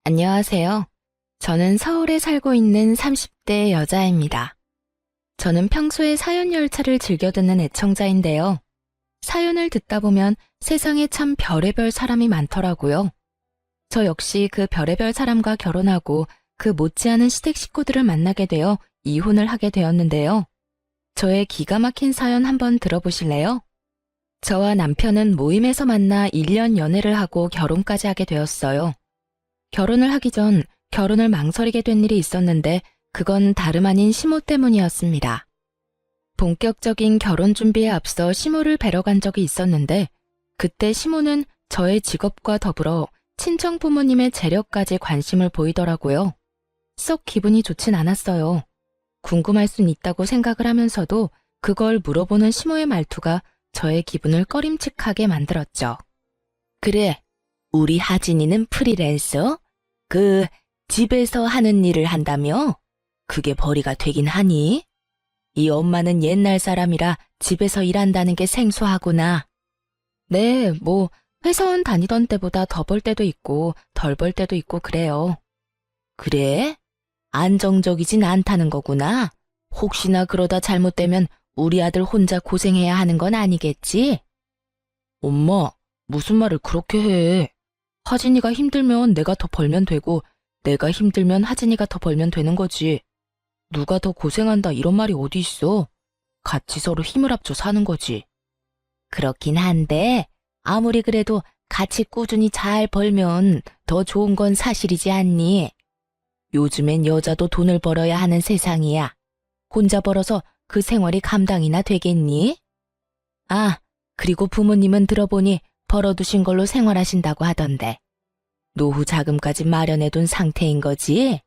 안녕하세요. 저는 서울에 살고 있는 30대 여자입니다. 저는 평소에 사연 열차를 즐겨 듣는 애청자인데요. 사연을 듣다 보면 세상에 참 별의별 사람이 많더라고요. 저 역시 그 별의별 사람과 결혼하고 그 못지않은 시댁 식구들을 만나게 되어 이혼을 하게 되었는데요. 저의 기가 막힌 사연 한번 들어보실래요? 저와 남편은 모임에서 만나 1년 연애를 하고 결혼까지 하게 되었어요. 결혼을 하기 전 결혼을 망설이게 된 일이 있었는데 그건 다름 아닌 시모 때문이었습니다. 본격적인 결혼 준비에 앞서 시모를 뵈러 간 적이 있었는데 그때 시모는 저의 직업과 더불어 친정 부모님의 재력까지 관심을 보이더라고요. 썩 기분이 좋진 않았어요. 궁금할 순 있다고 생각을 하면서도 그걸 물어보는 시모의 말투가 저의 기분을 꺼림칙하게 만들었죠. 그래, 우리 하진이는 프리랜서? 집에서 하는 일을 한다며? 그게 벌이가 되긴 하니? 이 엄마는 옛날 사람이라 집에서 일한다는 게 생소하구나. 네, 회사원 다니던 때보다 더 벌 때도 있고 덜 벌 때도 있고 그래요. 그래? 안정적이진 않다는 거구나. 혹시나 그러다 잘못되면 우리 아들 혼자 고생해야 하는 건 아니겠지? 엄마, 무슨 말을 그렇게 해? 하진이가 힘들면 내가 더 벌면 되고 내가 힘들면 하진이가 더 벌면 되는 거지. 누가 더 고생한다 이런 말이 어디 있어? 같이 서로 힘을 합쳐 사는 거지. 그렇긴 한데 아무리 그래도 같이 꾸준히 잘 벌면 더 좋은 건 사실이지 않니? 요즘엔 여자도 돈을 벌어야 하는 세상이야. 혼자 벌어서 그 생활이 감당이나 되겠니? 아, 그리고 부모님은 들어보니 벌어두신 걸로 생활하신다고 하던데. 노후 자금까지 마련해둔 상태인 거지?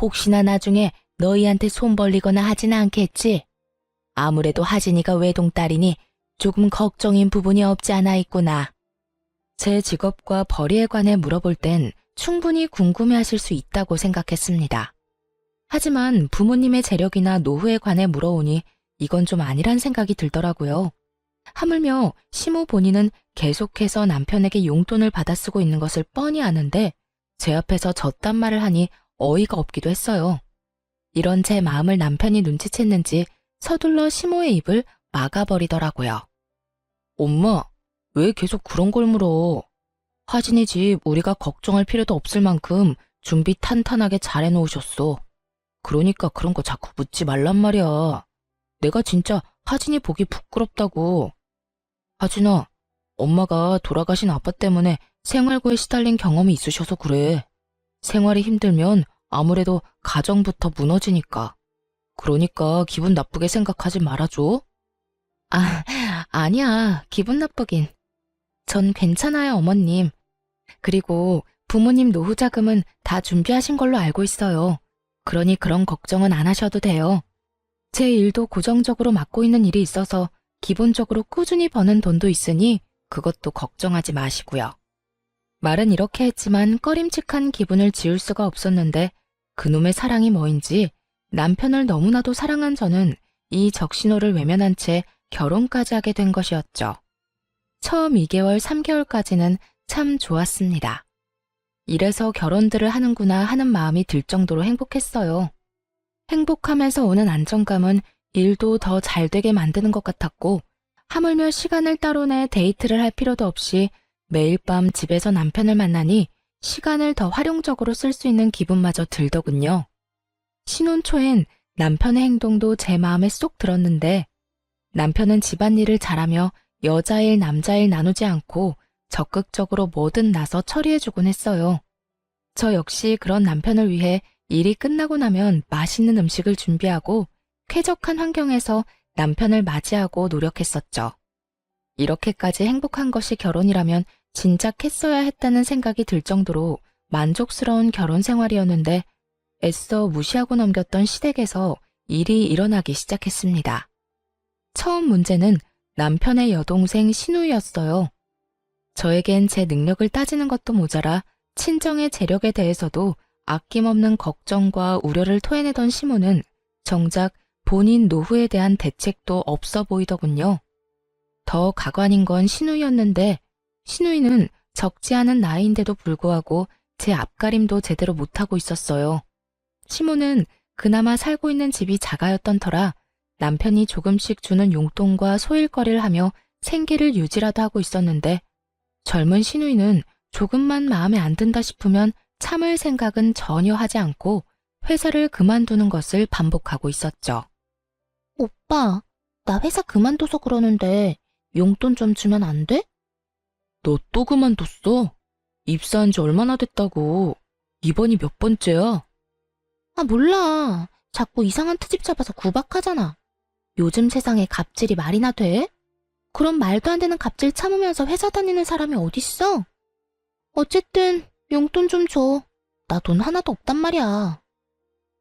혹시나 나중에 너희한테 손 벌리거나 하진 않겠지? 아무래도 하진이가 외동딸이니 조금 걱정인 부분이 없지 않아 있구나. 제 직업과 벌이에 관해 물어볼 땐 충분히 궁금해하실 수 있다고 생각했습니다. 하지만 부모님의 재력이나 노후에 관해 물어오니 이건 좀 아니란 생각이 들더라고요. 하물며 시모 본인은 계속해서 남편에게 용돈을 받아 쓰고 있는 것을 뻔히 아는데 제 앞에서 저딴 말을 하니 어이가 없기도 했어요. 이런 제 마음을 남편이 눈치챘는지 서둘러 시모의 입을 막아버리더라고요. 엄마, 왜 계속 그런 걸 물어? 하진이 집 우리가 걱정할 필요도 없을 만큼 준비 탄탄하게 잘 해놓으셨어. 그러니까 그런 거 자꾸 묻지 말란 말이야. 내가 진짜 하진이 보기 부끄럽다고. 하진아, 엄마가 돌아가신 아빠 때문에 생활고에 시달린 경험이 있으셔서 그래. 생활이 힘들면 아무래도 가정부터 무너지니까. 그러니까 기분 나쁘게 생각하지 말아줘. 아, 아니야. 기분 나쁘긴. 전 괜찮아요, 어머님. 그리고 부모님 노후 자금은 다 준비하신 걸로 알고 있어요. 그러니 그런 걱정은 안 하셔도 돼요. 제 일도 고정적으로 맡고 있는 일이 있어서 기본적으로 꾸준히 버는 돈도 있으니 그것도 걱정하지 마시고요. 말은 이렇게 했지만 꺼림칙한 기분을 지울 수가 없었는데 그놈의 사랑이 뭐인지 남편을 너무나도 사랑한 저는 이 적신호를 외면한 채 결혼까지 하게 된 것이었죠. 처음 2개월, 3개월까지는 참 좋았습니다. 이래서 결혼들을 하는구나 하는 마음이 들 정도로 행복했어요. 행복하면서 오는 안정감은 일도 더 잘 되게 만드는 것 같았고 하물며 시간을 따로 내 데이트를 할 필요도 없이 매일 밤 집에서 남편을 만나니 시간을 더 활용적으로 쓸 수 있는 기분마저 들더군요. 신혼 초엔 남편의 행동도 제 마음에 쏙 들었는데 남편은 집안일을 잘하며 여자일 남자일 나누지 않고 적극적으로 뭐든 나서 처리해주곤 했어요. 저 역시 그런 남편을 위해 일이 끝나고 나면 맛있는 음식을 준비하고 쾌적한 환경에서 남편을 맞이하고 노력했었죠. 이렇게까지 행복한 것이 결혼이라면 진작 했어야 했다는 생각이 들 정도로 만족스러운 결혼 생활이었는데 애써 무시하고 넘겼던 시댁에서 일이 일어나기 시작했습니다. 처음 문제는 남편의 여동생 신우이였어요. 저에겐 제 능력을 따지는 것도 모자라 친정의 재력에 대해서도 아낌없는 걱정과 우려를 토해내던 시모는 정작 본인 노후에 대한 대책도 없어 보이더군요. 더 가관인 건 신우이였는데 신우이는 적지 않은 나이인데도 불구하고 제 앞가림도 제대로 못하고 있었어요. 시모는 그나마 살고 있는 집이 작아였던 터라 남편이 조금씩 주는 용돈과 소일거리를 하며 생계를 유지라도 하고 있었는데 젊은 시누이는 조금만 마음에 안 든다 싶으면 참을 생각은 전혀 하지 않고 회사를 그만두는 것을 반복하고 있었죠. 오빠, 나 회사 그만둬서 그러는데 용돈 좀 주면 안 돼? 너 또 그만뒀어? 입사한 지 얼마나 됐다고. 이번이 몇 번째야? 아, 몰라. 자꾸 이상한 트집 잡아서 구박하잖아. 요즘 세상에 갑질이 말이나 돼? 그럼 말도 안 되는 갑질 참으면서 회사 다니는 사람이 어딨어? 어쨌든 용돈 좀 줘. 나 돈 하나도 없단 말이야.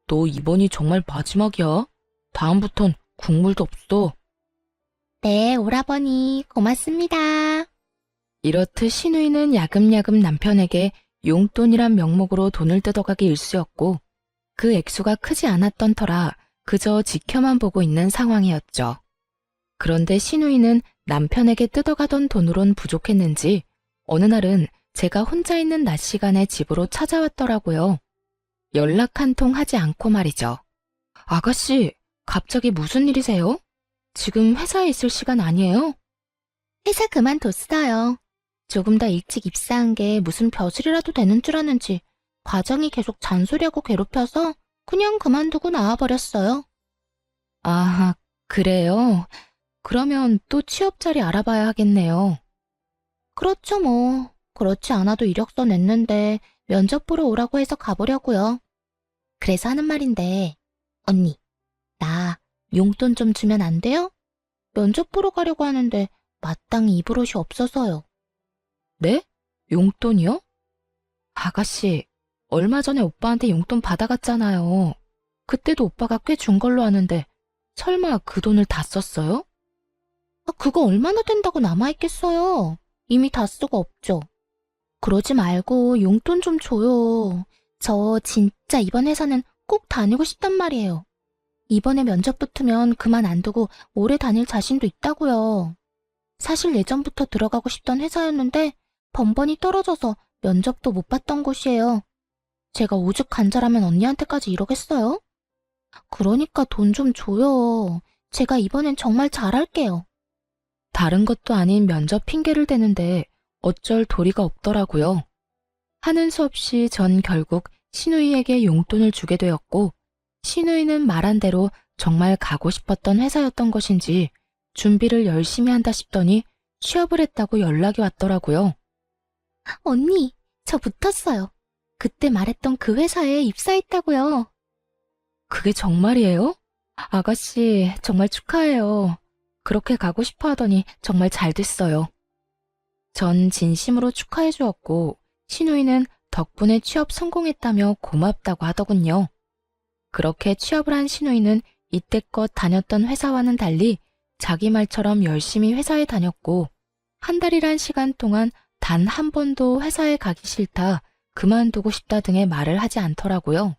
너 이번이 정말 마지막이야. 다음부턴 국물도 없어. 네, 오라버니 고맙습니다. 이렇듯 시누이는 야금야금 남편에게 용돈이란 명목으로 돈을 뜯어가기 일쑤였고 그 액수가 크지 않았던 터라 그저 지켜만 보고 있는 상황이었죠. 그런데 시누이는 남편에게 뜯어가던 돈으론 부족했는지 어느 날은 제가 혼자 있는 낮 시간에 집으로 찾아왔더라고요. 연락 한 통 하지 않고 말이죠. 아가씨, 갑자기 무슨 일이세요? 지금 회사에 있을 시간 아니에요? 회사 그만뒀어요. 조금 더 일찍 입사한 게 무슨 벼슬이라도 되는 줄 아는지 과장이 계속 잔소리하고 괴롭혀서 그냥 그만두고 나와버렸어요. 아, 그래요? 그러면 또 취업 자리 알아봐야 하겠네요. 그렇죠 뭐. 그렇지 않아도 이력서 냈는데 면접 보러 오라고 해서 가보려고요. 그래서 하는 말인데 언니, 나 용돈 좀 주면 안 돼요? 면접 보러 가려고 하는데 마땅히 입을 옷이 없어서요. 네? 용돈이요? 아가씨, 얼마 전에 오빠한테 용돈 받아갔잖아요. 그때도 오빠가 꽤 준 걸로 아는데 설마 그 돈을 다 썼어요? 아, 그거 얼마나 된다고 남아있겠어요. 이미 다 쓰고 없죠. 그러지 말고 용돈 좀 줘요. 저 진짜 이번 회사는 꼭 다니고 싶단 말이에요. 이번에 면접 붙으면 그만 안 두고 오래 다닐 자신도 있다고요. 사실 예전부터 들어가고 싶던 회사였는데 번번이 떨어져서 면접도 못 봤던 곳이에요. 제가 오죽 간절하면 언니한테까지 이러겠어요? 그러니까 돈 좀 줘요. 제가 이번엔 정말 잘할게요. 다른 것도 아닌 면접 핑계를 대는데 어쩔 도리가 없더라고요. 하는 수 없이 전 결국 시누이에게 용돈을 주게 되었고 시누이는 말한 대로 정말 가고 싶었던 회사였던 것인지 준비를 열심히 한다 싶더니 취업을 했다고 연락이 왔더라고요. 언니, 저 붙었어요. 그때 말했던 그 회사에 입사했다고요. 그게 정말이에요? 아가씨, 정말 축하해요. 그렇게 가고 싶어 하더니 정말 잘 됐어요. 전 진심으로 축하해 주었고 시누이는 덕분에 취업 성공했다며 고맙다고 하더군요. 그렇게 취업을 한 시누이는 이때껏 다녔던 회사와는 달리 자기 말처럼 열심히 회사에 다녔고 한 달이란 시간 동안 단 한 번도 회사에 가기 싫다, 그만두고 싶다 등의 말을 하지 않더라고요.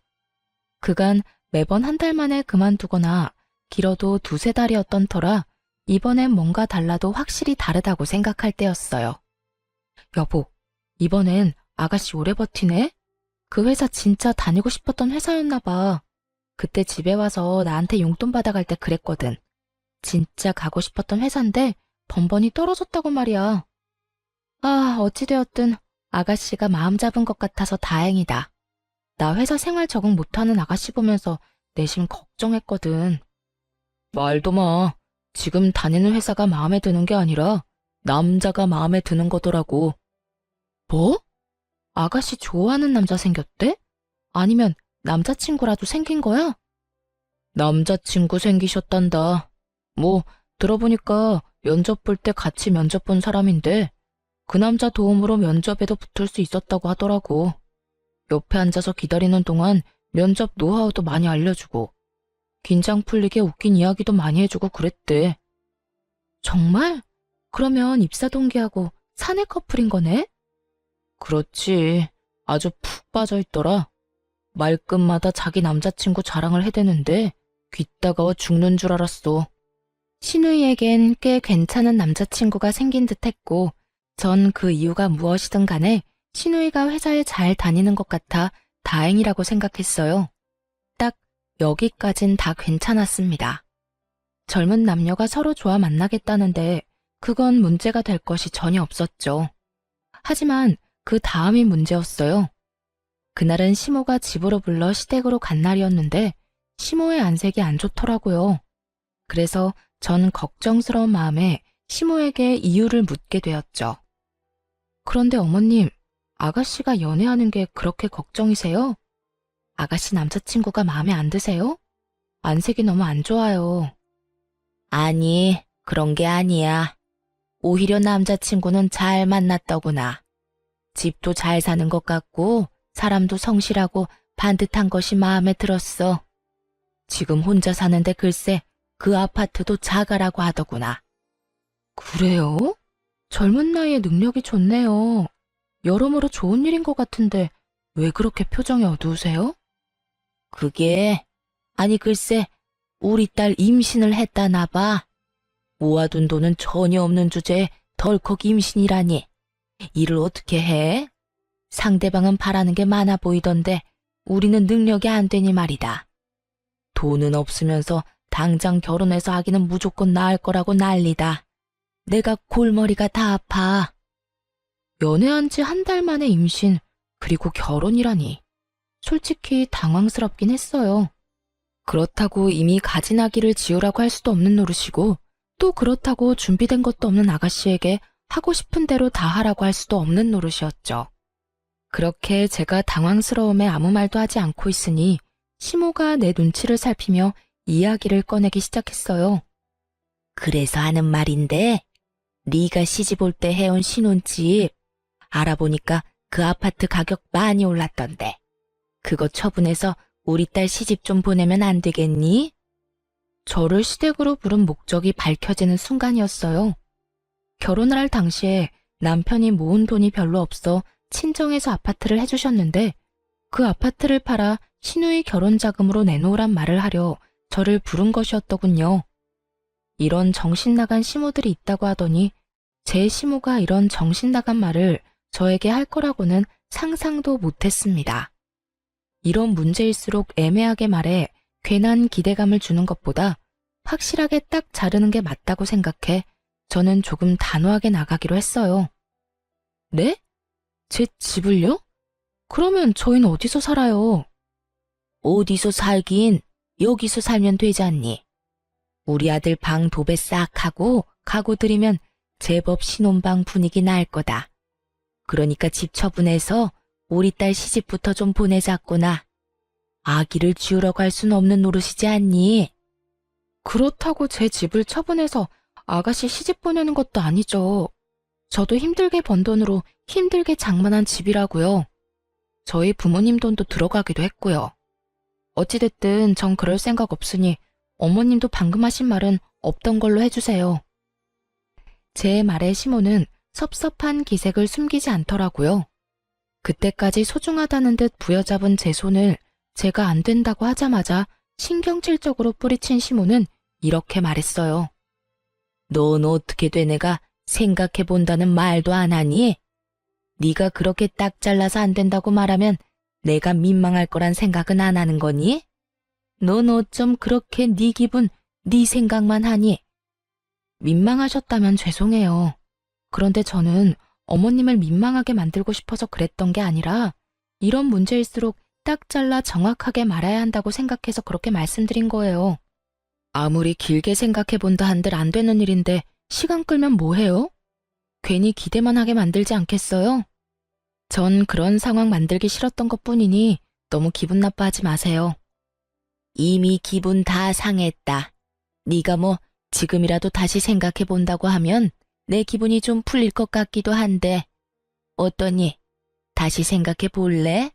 그간 매번 한 달 만에 그만두거나 길어도 두세 달이었던 터라 이번엔 뭔가 달라도 확실히 다르다고 생각할 때였어요. 여보, 이번엔 아가씨 오래 버티네? 그 회사 진짜 다니고 싶었던 회사였나 봐. 그때 집에 와서 나한테 용돈 받아갈 때 그랬거든. 진짜 가고 싶었던 회사인데 번번이 떨어졌다고 말이야. 아, 어찌되었든 아가씨가 마음 잡은 것 같아서 다행이다. 나 회사 생활 적응 못하는 아가씨 보면서 내심 걱정했거든. 말도 마. 지금 다니는 회사가 마음에 드는 게 아니라 남자가 마음에 드는 거더라고. 뭐? 아가씨 좋아하는 남자 생겼대? 아니면 남자친구라도 생긴 거야? 남자친구 생기셨단다. 뭐 들어보니까 면접 볼 때 같이 면접 본 사람인데 그 남자 도움으로 면접에도 붙을 수 있었다고 하더라고. 옆에 앉아서 기다리는 동안 면접 노하우도 많이 알려주고 긴장 풀리게 웃긴 이야기도 많이 해주고 그랬대. 정말? 그러면 입사 동기하고 사내 커플인 거네? 그렇지. 아주 푹 빠져있더라. 말끝마다 자기 남자친구 자랑을 해대는데 귀 따가워 죽는 줄 알았어. 신우이에겐 꽤 괜찮은 남자친구가 생긴 듯 했고 전 그 이유가 무엇이든 간에 시누이가 회사에 잘 다니는 것 같아 다행이라고 생각했어요. 딱 여기까진 다 괜찮았습니다. 젊은 남녀가 서로 좋아 만나겠다는데 그건 문제가 될 것이 전혀 없었죠. 하지만 그 다음이 문제였어요. 그날은 시모가 집으로 불러 시댁으로 간 날이었는데 시모의 안색이 안 좋더라고요. 그래서 전 걱정스러운 마음에 시모에게 이유를 묻게 되었죠. 그런데 어머님, 아가씨가 연애하는 게 그렇게 걱정이세요? 아가씨 남자친구가 마음에 안 드세요? 안색이 너무 안 좋아요. 아니, 그런 게 아니야. 오히려 남자친구는 잘 만났더구나. 집도 잘 사는 것 같고 사람도 성실하고 반듯한 것이 마음에 들었어. 지금 혼자 사는데 글쎄 그 아파트도 자가라고 하더구나. 그래요? 젊은 나이에 능력이 좋네요. 여러모로 좋은 일인 것 같은데 왜 그렇게 표정이 어두우세요? 그게 아니 글쎄 우리 딸 임신을 했다나 봐. 모아둔 돈은 전혀 없는 주제에 덜컥 임신이라니. 일을 어떻게 해? 상대방은 바라는 게 많아 보이던데 우리는 능력이 안 되니 말이다. 돈은 없으면서 당장 결혼해서 아기는 무조건 낳을 거라고 난리다. 내가 골머리가 다 아파. 연애한 지 한 달 만에 임신, 그리고 결혼이라니. 솔직히 당황스럽긴 했어요. 그렇다고 이미 가진 아기를 지우라고 할 수도 없는 노릇이고, 또 그렇다고 준비된 것도 없는 아가씨에게 하고 싶은 대로 다 하라고 할 수도 없는 노릇이었죠. 그렇게 제가 당황스러움에 아무 말도 하지 않고 있으니 시모가 내 눈치를 살피며 이야기를 꺼내기 시작했어요. 그래서 하는 말인데 네가 시집 올 때 해온 신혼집 알아보니까 그 아파트 가격 많이 올랐던데 그거 처분해서 우리 딸 시집 좀 보내면 안 되겠니? 저를 시댁으로 부른 목적이 밝혀지는 순간이었어요. 결혼을 할 당시에 남편이 모은 돈이 별로 없어 친정에서 아파트를 해주셨는데 그 아파트를 팔아 시누이 결혼 자금으로 내놓으란 말을 하려 저를 부른 것이었더군요. 이런 정신나간 시모들이 있다고 하더니 제 시모가 이런 정신나간 말을 저에게 할 거라고는 상상도 못했습니다. 이런 문제일수록 애매하게 말해 괜한 기대감을 주는 것보다 확실하게 딱 자르는 게 맞다고 생각해 저는 조금 단호하게 나가기로 했어요. 네? 제 집을요? 그러면 저희는 어디서 살아요? 어디서 살긴 여기서 살면 되지 않니? 우리 아들 방 도배 싹 하고 가구 들이면 제법 신혼방 분위기 날 거다. 그러니까 집 처분해서 우리 딸 시집부터 좀 보내자꾸나. 아기를 지우라고 할 순 없는 노릇이지 않니? 그렇다고 제 집을 처분해서 아가씨 시집 보내는 것도 아니죠. 저도 힘들게 번 돈으로 힘들게 장만한 집이라고요. 저희 부모님 돈도 들어가기도 했고요. 어찌됐든 전 그럴 생각 없으니 어머님도 방금 하신 말은 없던 걸로 해주세요. 제 말에 시모는 섭섭한 기색을 숨기지 않더라고요. 그때까지 소중하다는 듯 부여잡은 제 손을 제가 안 된다고 하자마자 신경질적으로 뿌리친 시모는 이렇게 말했어요. 넌 어떻게 된 애가 생각해본다는 말도 안 하니? 네가 그렇게 딱 잘라서 안 된다고 말하면 내가 민망할 거란 생각은 안 하는 거니? 넌 어쩜 그렇게 네 기분, 네 생각만 하니? 민망하셨다면 죄송해요. 그런데 저는 어머님을 민망하게 만들고 싶어서 그랬던 게 아니라 이런 문제일수록 딱 잘라 정확하게 말아야 한다고 생각해서 그렇게 말씀드린 거예요. 아무리 길게 생각해본다 한들 안 되는 일인데 시간 끌면 뭐해요? 괜히 기대만 하게 만들지 않겠어요? 전 그런 상황 만들기 싫었던 것뿐이니 너무 기분 나빠하지 마세요. 이미 기분 다 상했다. 네가 뭐 지금이라도 다시 생각해본다고 하면 내 기분이 좀 풀릴 것 같기도 한데 어떠니? 다시 생각해 볼래?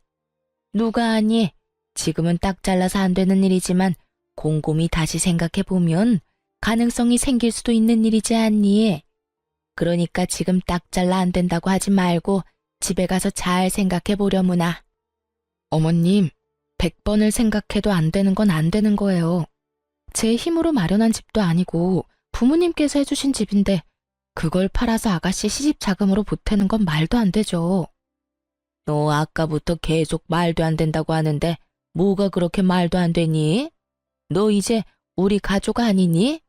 누가 아니? 지금은 딱 잘라서 안 되는 일이지만 곰곰이 다시 생각해 보면 가능성이 생길 수도 있는 일이지 않니? 그러니까 지금 딱 잘라 안 된다고 하지 말고 집에 가서 잘 생각해 보려무나. 어머님, 100번을 생각해도 안 되는 건 안 되는 거예요. 제 힘으로 마련한 집도 아니고 부모님께서 해주신 집인데 그걸 팔아서 아가씨 시집 자금으로 보태는 건 말도 안 되죠. 너 아까부터 계속 말도 안 된다고 하는데 뭐가 그렇게 말도 안 되니? 너 이제 우리 가족 아니니?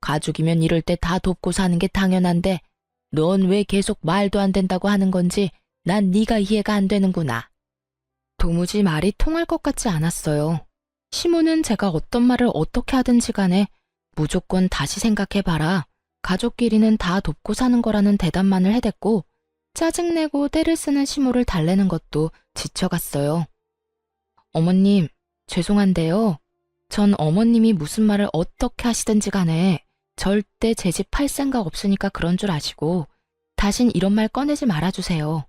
가족이면 이럴 때 다 돕고 사는 게 당연한데 넌 왜 계속 말도 안 된다고 하는 건지 난 네가 이해가 안 되는구나. 도무지 말이 통할 것 같지 않았어요. 시모는 제가 어떤 말을 어떻게 하든지 간에 무조건 다시 생각해봐라. 가족끼리는 다 돕고 사는 거라는 대답만을 해댔고 짜증내고 때를 쓰는 시모를 달래는 것도 지쳐갔어요. 어머님, 죄송한데요. 전 어머님이 무슨 말을 어떻게 하시든지 간에 절대 제 집 팔 생각 없으니까 그런 줄 아시고 다신 이런 말 꺼내지 말아주세요.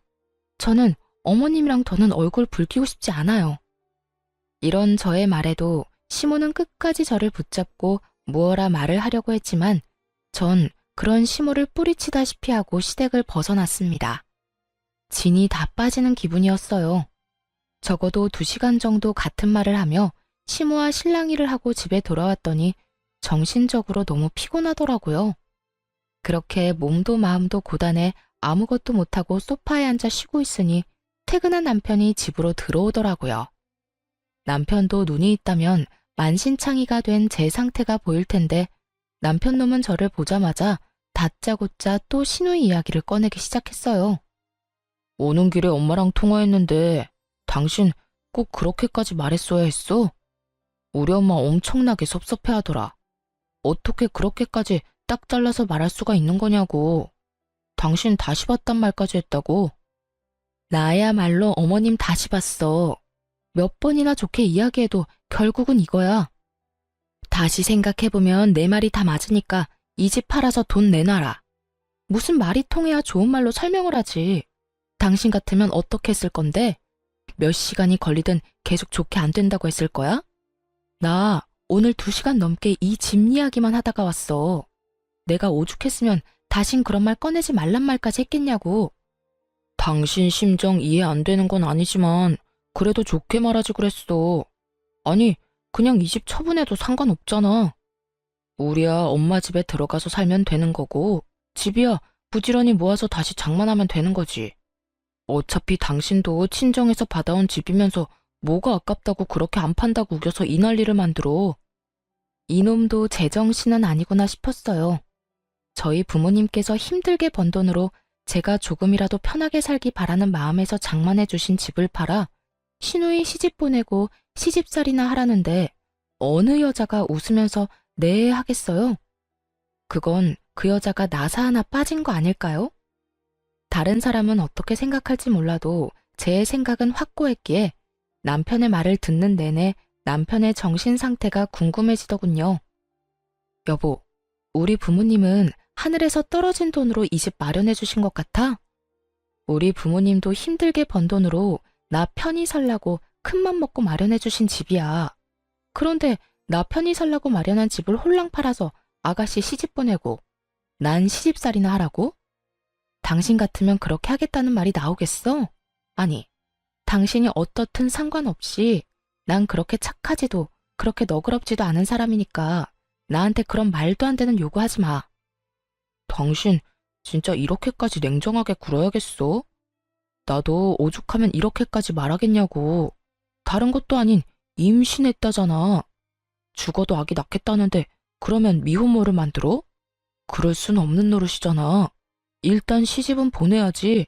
저는 어머님이랑 더는 얼굴 붉히고 싶지 않아요. 이런 저의 말에도 시모는 끝까지 저를 붙잡고 무어라 말을 하려고 했지만 전 그런 시모를 뿌리치다시피 하고 시댁을 벗어났습니다. 진이 다 빠지는 기분이었어요. 적어도 2시간 정도 같은 말을 하며 시모와 실랑이를 하고 집에 돌아왔더니 정신적으로 너무 피곤하더라고요. 그렇게 몸도 마음도 고단해 아무것도 못하고 소파에 앉아 쉬고 있으니 퇴근한 남편이 집으로 들어오더라고요. 남편도 눈이 있다면 만신창이가 된 제 상태가 보일 텐데 남편 놈은 저를 보자마자 다짜고짜 또 시누이 이야기를 꺼내기 시작했어요. 오는 길에 엄마랑 통화했는데 당신 꼭 그렇게까지 말했어야 했어? 우리 엄마 엄청나게 섭섭해하더라. 어떻게 그렇게까지 딱 잘라서 말할 수가 있는 거냐고. 당신 다시 봤단 말까지 했다고. 나야말로 어머님 다시 봤어. 몇 번이나 좋게 이야기해도 결국은 이거야. 다시 생각해보면 내 말이 다 맞으니까 이 집 팔아서 돈 내놔라. 무슨 말이 통해야 좋은 말로 설명을 하지. 당신 같으면 어떻게 했을 건데? 몇 시간이 걸리든 계속 좋게 안 된다고 했을 거야? 나 오늘 2시간 넘게 이 집 이야기만 하다가 왔어. 내가 오죽했으면 다신 그런 말 꺼내지 말란 말까지 했겠냐고. 당신 심정 이해 안 되는 건 아니지만 그래도 좋게 말하지 그랬어. 아니, 그냥 이 집 처분해도 상관없잖아. 우리야 엄마 집에 들어가서 살면 되는 거고 집이야 부지런히 모아서 다시 장만하면 되는 거지. 어차피 당신도 친정에서 받아온 집이면서 뭐가 아깝다고 그렇게 안 판다고 우겨서 이 난리를 만들어. 이놈도 제정신은 아니구나 싶었어요. 저희 부모님께서 힘들게 번 돈으로 제가 조금이라도 편하게 살기 바라는 마음에서 장만해 주신 집을 팔아 시누이 시집 보내고 시집살이나 하라는데 어느 여자가 웃으면서 네 하겠어요? 그건 그 여자가 나사 하나 빠진 거 아닐까요? 다른 사람은 어떻게 생각할지 몰라도 제 생각은 확고했기에 남편의 말을 듣는 내내 남편의 정신 상태가 궁금해지더군요. 여보, 우리 부모님은 하늘에서 떨어진 돈으로 이 집 마련해 주신 것 같아? 우리 부모님도 힘들게 번 돈으로 나 편히 살라고 큰맘 먹고 마련해 주신 집이야. 그런데 나 편히 살라고 마련한 집을 홀랑 팔아서 아가씨 시집 보내고 난 시집살이나 하라고? 당신 같으면 그렇게 하겠다는 말이 나오겠어? 아니, 당신이 어떻든 상관없이 난 그렇게 착하지도 그렇게 너그럽지도 않은 사람이니까 나한테 그런 말도 안 되는 요구하지 마. 당신 진짜 이렇게까지 냉정하게 굴어야겠어? 나도 오죽하면 이렇게까지 말하겠냐고. 다른 것도 아닌 임신했다잖아. 죽어도 아기 낳겠다는데 그러면 미혼모를 만들어? 그럴 순 없는 노릇이잖아. 일단 시집은 보내야지.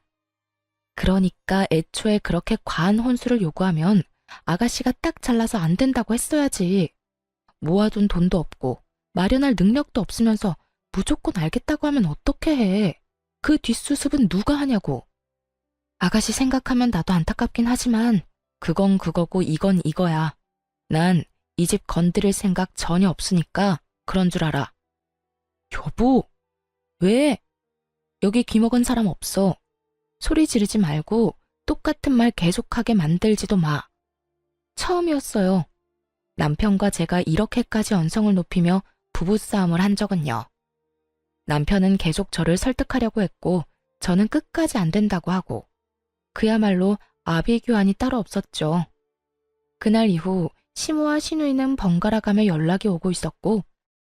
그러니까 애초에 그렇게 과한 혼수를 요구하면 아가씨가 딱 잘라서 안 된다고 했어야지. 모아둔 돈도 없고 마련할 능력도 없으면서 무조건 알겠다고 하면 어떻게 해. 그 뒷수습은 누가 하냐고. 아가씨 생각하면 나도 안타깝긴 하지만 그건 그거고 이건 이거야. 난 이 집 건드릴 생각 전혀 없으니까 그런 줄 알아. 여보, 왜? 여기 귀먹은 사람 없어. 소리 지르지 말고 똑같은 말 계속하게 만들지도 마. 처음이었어요. 남편과 제가 이렇게까지 언성을 높이며 부부싸움을 한 적은요. 남편은 계속 저를 설득하려고 했고 저는 끝까지 안 된다고 하고 그야말로 아비규환이 따로 없었죠. 그날 이후 시모와 시누이는 번갈아 가며 연락이 오고 있었고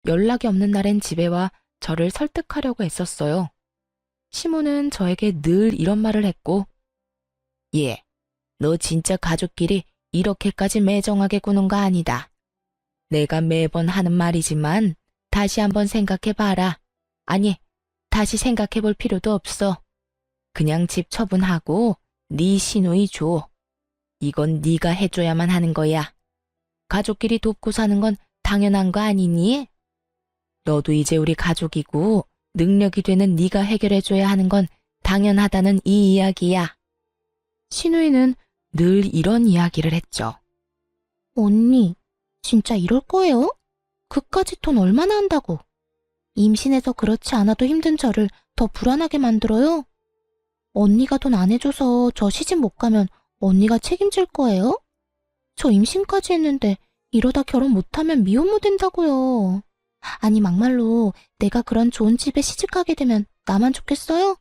연락이 없는 날엔 집에 와 저를 설득하려고 했었어요. 시모는 저에게 늘 이런 말을 했고 얘, 너 진짜 가족끼리 이렇게까지 매정하게 구는 거 아니다. 내가 매번 하는 말이지만 다시 한번 생각해봐라. 아니, 다시 생각해볼 필요도 없어. 그냥 집 처분하고 네 시누이 줘. 이건 네가 해줘야만 하는 거야. 가족끼리 돕고 사는 건 당연한 거 아니니? 너도 이제 우리 가족이고 능력이 되는 네가 해결해줘야 하는 건 당연하다는 이 이야기야. 시누이는 늘 이런 이야기를 했죠. 언니, 진짜 이럴 거예요? 그까짓 돈 얼마나 한다고? 임신해서 그렇지 않아도 힘든 저를 더 불안하게 만들어요? 언니가 돈 안 해줘서 저 시집 못 가면 언니가 책임질 거예요? 저 임신까지 했는데 이러다 결혼 못하면 미혼모 된다고요. 아니 막말로 내가 그런 좋은 집에 시집 가게 되면 나만 좋겠어요?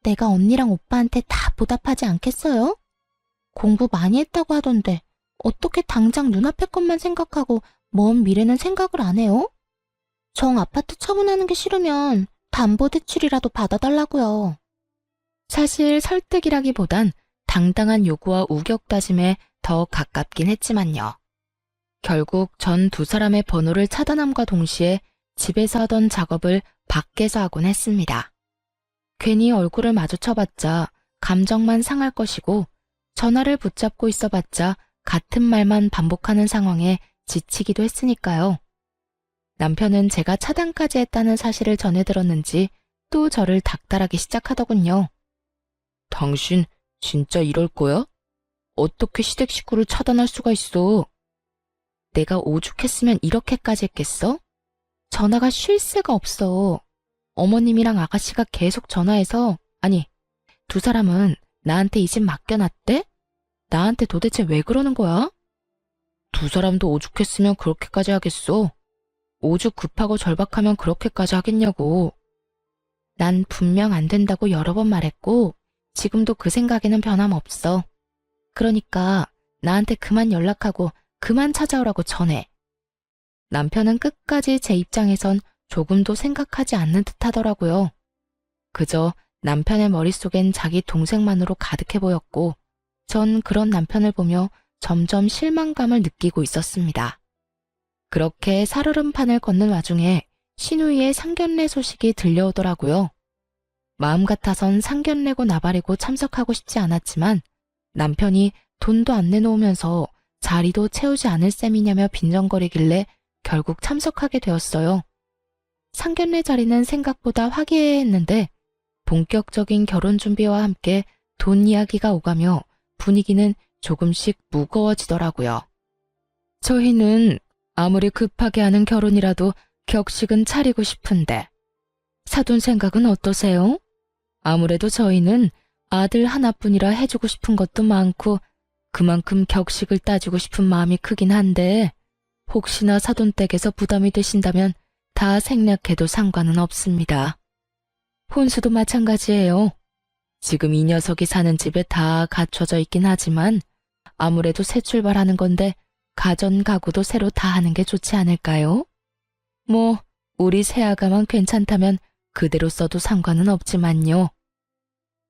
내가 언니랑 오빠한테 다 보답하지 않겠어요? 공부 많이 했다고 하던데 어떻게 당장 눈앞의 것만 생각하고 먼 미래는 생각을 안 해요? 정 아파트 처분하는 게 싫으면 담보대출이라도 받아달라고요. 사실 설득이라기보단 당당한 요구와 우격다짐에 더 가깝긴 했지만요. 결국 전 두 사람의 번호를 차단함과 동시에 집에서 하던 작업을 밖에서 하곤 했습니다. 괜히 얼굴을 마주쳐봤자 감정만 상할 것이고 전화를 붙잡고 있어봤자 같은 말만 반복하는 상황에 지치기도 했으니까요. 남편은 제가 차단까지 했다는 사실을 전해 들었는지 또 저를 닥달하기 시작하더군요. 당신 진짜 이럴 거야? 어떻게 시댁 식구를 차단할 수가 있어? 내가 오죽했으면 이렇게까지 했겠어? 전화가 쉴 새가 없어. 어머님이랑 아가씨가 계속 전화해서 아니, 두 사람은 나한테 이 집 맡겨놨대? 나한테 도대체 왜 그러는 거야? 두 사람도 오죽했으면 그렇게까지 하겠어. 오죽 급하고 절박하면 그렇게까지 하겠냐고. 난 분명 안 된다고 여러 번 말했고 지금도 그 생각에는 변함없어. 그러니까 나한테 그만 연락하고 그만 찾아오라고 전해. 남편은 끝까지 제 입장에선 조금도 생각하지 않는 듯 하더라고요. 그저 남편의 머릿속엔 자기 동생만으로 가득해 보였고 전 그런 남편을 보며 점점 실망감을 느끼고 있었습니다. 그렇게 살얼음판을 걷는 와중에 시누이의 상견례 소식이 들려오더라고요. 마음 같아선 상견례고 나발이고 참석하고 싶지 않았지만 남편이 돈도 안 내놓으면서 자리도 채우지 않을 셈이냐며 빈정거리길래 결국 참석하게 되었어요. 상견례 자리는 생각보다 화기애애했는데 본격적인 결혼 준비와 함께 돈 이야기가 오가며 분위기는 조금씩 무거워지더라고요. 저희는 아무리 급하게 하는 결혼이라도 격식은 차리고 싶은데 사돈 생각은 어떠세요? 아무래도 저희는 아들 하나뿐이라 해주고 싶은 것도 많고 그만큼 격식을 따지고 싶은 마음이 크긴 한데 혹시나 사돈 댁에서 부담이 되신다면 다 생략해도 상관은 없습니다. 혼수도 마찬가지예요. 지금 이 녀석이 사는 집에 다 갖춰져 있긴 하지만 아무래도 새 출발하는 건데 가전 가구도 새로 다 하는 게 좋지 않을까요? 뭐 우리 새아가만 괜찮다면 그대로 써도 상관은 없지만요.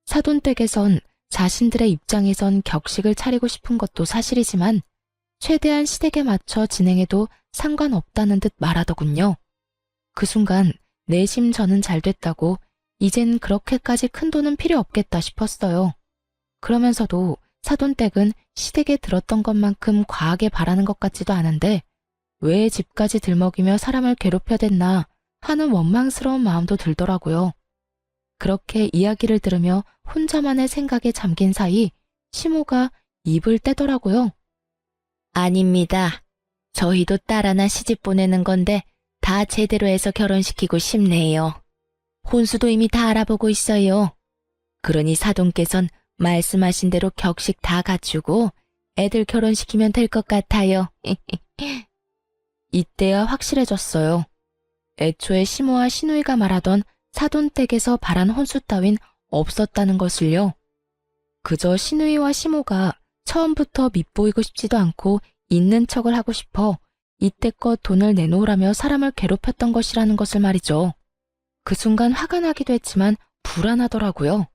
사돈 댁에선 자신들의 입장에선 격식을 차리고 싶은 것도 사실이지만 최대한 시댁에 맞춰 진행해도 상관없다는 듯 말하더군요. 그 순간 내심 저는 잘 됐다고 이젠 그렇게까지 큰 돈은 필요 없겠다 싶었어요. 그러면서도 사돈 댁은 시댁에 들었던 것만큼 과하게 바라는 것 같지도 않은데 왜 집까지 들먹이며 사람을 괴롭혀댔나 하는 원망스러운 마음도 들더라고요. 그렇게 이야기를 들으며 혼자만의 생각에 잠긴 사이 시모가 입을 떼더라고요. 아닙니다. 저희도 딸 하나 시집 보내는 건데 다 제대로 해서 결혼시키고 싶네요. 혼수도 이미 다 알아보고 있어요. 그러니 사돈께선 말씀하신 대로 격식 다 갖추고 애들 결혼시키면 될 것 같아요. 이때야 확실해졌어요. 애초에 시모와 시누이가 말하던 사돈 댁에서 바란 혼수 따윈 없었다는 것을요. 그저 시누이와 시모가 처음부터 밉보이고 싶지도 않고 있는 척을 하고 싶어 이때껏 돈을 내놓으라며 사람을 괴롭혔던 것이라는 것을 말이죠. 그 순간 화가 나기도 했지만 불안하더라고요.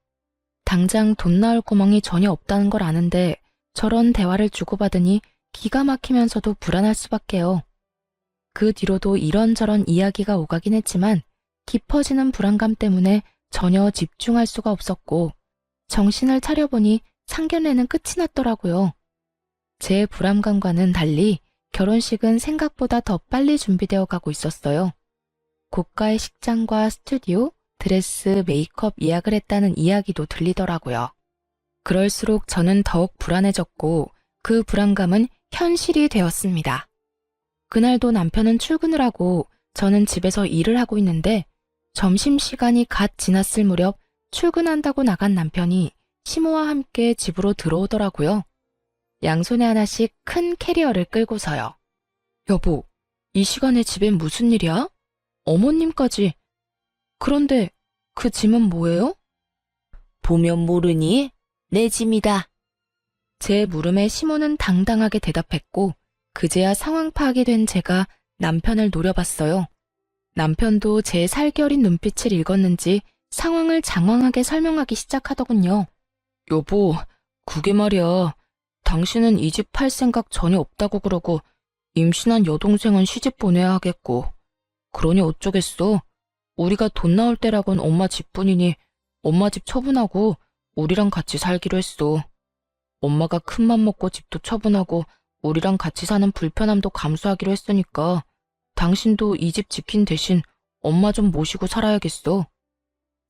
당장 돈 나올 구멍이 전혀 없다는 걸 아는데 저런 대화를 주고받으니 기가 막히면서도 불안할 수밖에요. 그 뒤로도 이런저런 이야기가 오가긴 했지만 깊어지는 불안감 때문에 전혀 집중할 수가 없었고 정신을 차려보니 상견례는 끝이 났더라고요. 제 불안감과는 달리 결혼식은 생각보다 더 빨리 준비되어 가고 있었어요. 고가의 식장과 스튜디오, 드레스, 메이크업 예약을 했다는 이야기도 들리더라고요. 그럴수록 저는 더욱 불안해졌고 그 불안감은 현실이 되었습니다. 그날도 남편은 출근을 하고 저는 집에서 일을 하고 있는데 점심시간이 갓 지났을 무렵 출근한다고 나간 남편이 시모와 함께 집으로 들어오더라고요. 양손에 하나씩 큰 캐리어를 끌고서요. 여보, 이 시간에 집엔 무슨 일이야? 어머님까지. 그런데 그 짐은 뭐예요? 보면 모르니? 내 짐이다. 제 물음에 시모는 당당하게 대답했고 그제야 상황 파악이 된 제가 남편을 노려봤어요. 남편도 제 살결인 눈빛을 읽었는지 상황을 장황하게 설명하기 시작하더군요. 여보, 그게 말이야. 당신은 이 집 팔 생각 전혀 없다고 그러고 임신한 여동생은 시집 보내야 하겠고. 그러니 어쩌겠어. 우리가 돈 나올 때라곤 엄마 집뿐이니 엄마 집 처분하고 우리랑 같이 살기로 했어. 엄마가 큰맘 먹고 집도 처분하고 우리랑 같이 사는 불편함도 감수하기로 했으니까 당신도 이 집 지킨 대신 엄마 좀 모시고 살아야겠어.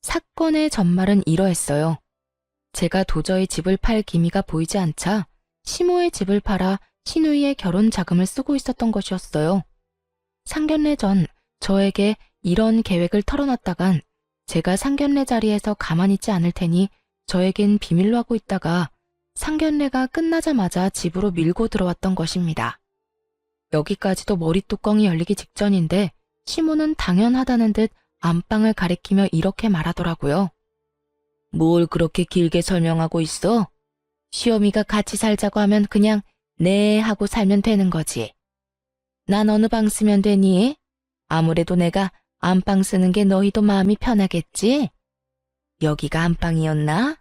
사건의 전말은 이러했어요. 제가 도저히 집을 팔 기미가 보이지 않자 시모의 집을 팔아 시누이의 결혼 자금을 쓰고 있었던 것이었어요. 상견례 전 저에게 이런 계획을 털어놨다간 제가 상견례 자리에서 가만히 있지 않을 테니 저에겐 비밀로 하고 있다가 상견례가 끝나자마자 집으로 밀고 들어왔던 것입니다. 여기까지도 머리뚜껑이 열리기 직전인데 시모는 당연하다는 듯 안방을 가리키며 이렇게 말하더라고요. 뭘 그렇게 길게 설명하고 있어? 시어미가 같이 살자고 하면 그냥 네 하고 살면 되는 거지. 난 어느 방 쓰면 되니? 아무래도 내가 안방 쓰는 게 너희도 마음이 편하겠지? 여기가 안방이었나?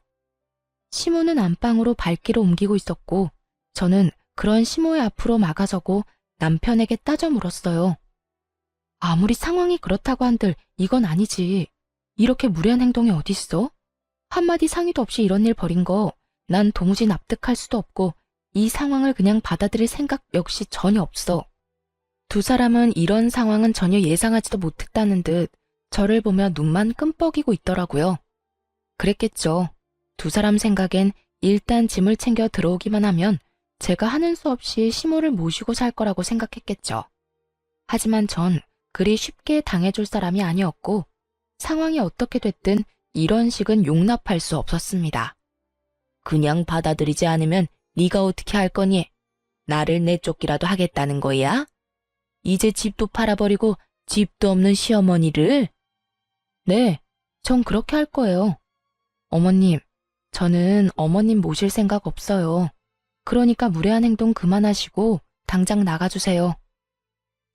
시모는 안방으로 발길을 옮기고 있었고 저는 그런 시모의 앞으로 막아서고 남편에게 따져 물었어요. 아무리 상황이 그렇다고 한들 이건 아니지. 이렇게 무례한 행동이 어딨어? 한마디 상의도 없이 이런 일 벌인 거 난 도무지 납득할 수도 없고 이 상황을 그냥 받아들일 생각 역시 전혀 없어. 두 사람은 이런 상황은 전혀 예상하지도 못했다는 듯 저를 보며 눈만 끔뻑이고 있더라고요. 그랬겠죠. 두 사람 생각엔 일단 짐을 챙겨 들어오기만 하면 제가 하는 수 없이 시모를 모시고 살 거라고 생각했겠죠. 하지만 전 그리 쉽게 당해줄 사람이 아니었고 상황이 어떻게 됐든 이런 식은 용납할 수 없었습니다. 그냥 받아들이지 않으면 네가 어떻게 할 거니? 나를 내쫓기라도 하겠다는 거야? 이제 집도 팔아버리고 집도 없는 시어머니를? 네, 전 그렇게 할 거예요. 어머님, 저는 어머님 모실 생각 없어요. 그러니까 무례한 행동 그만하시고 당장 나가주세요.